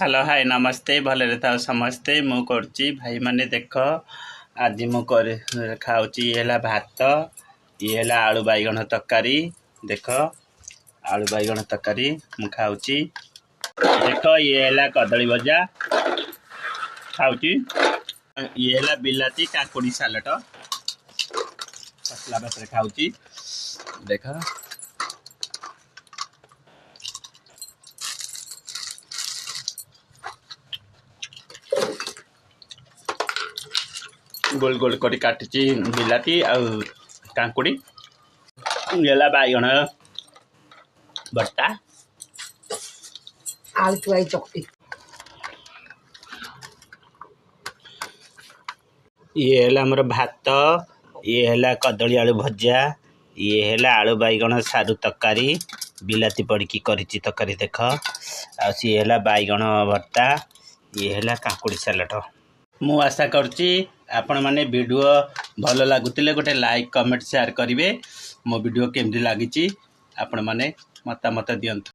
Hello hi नमस्ते भले था समस्ते मु करची भाई माने देख आज मु खाऊची ये भात ये आलू बैगण तरकारी देख आलू बैगण तरकारी मु खाऊची देख ये कदली भजा खाऊची ये बिलाती काकुड़ी सालट पतला भात खाऊची देख गोल गोल कर काटी बिलाती काकुड़ी ये बैगण भट्टा आलू चुआई चकटी ये हमर भात ये कदली आलू भजा ये आलू बैगण सारू तरकारी बिलाती पड़की करिची तरकारी देख आ सी बैगण भट्टा ये काकुड़ी सालट मु आशा करची आपण माने वीडियो भल लागुतिले गोटे लाइक कमेंट शेयर करिवे मो वीडियो केमती लागिची आपण माने मतामत दियंतु।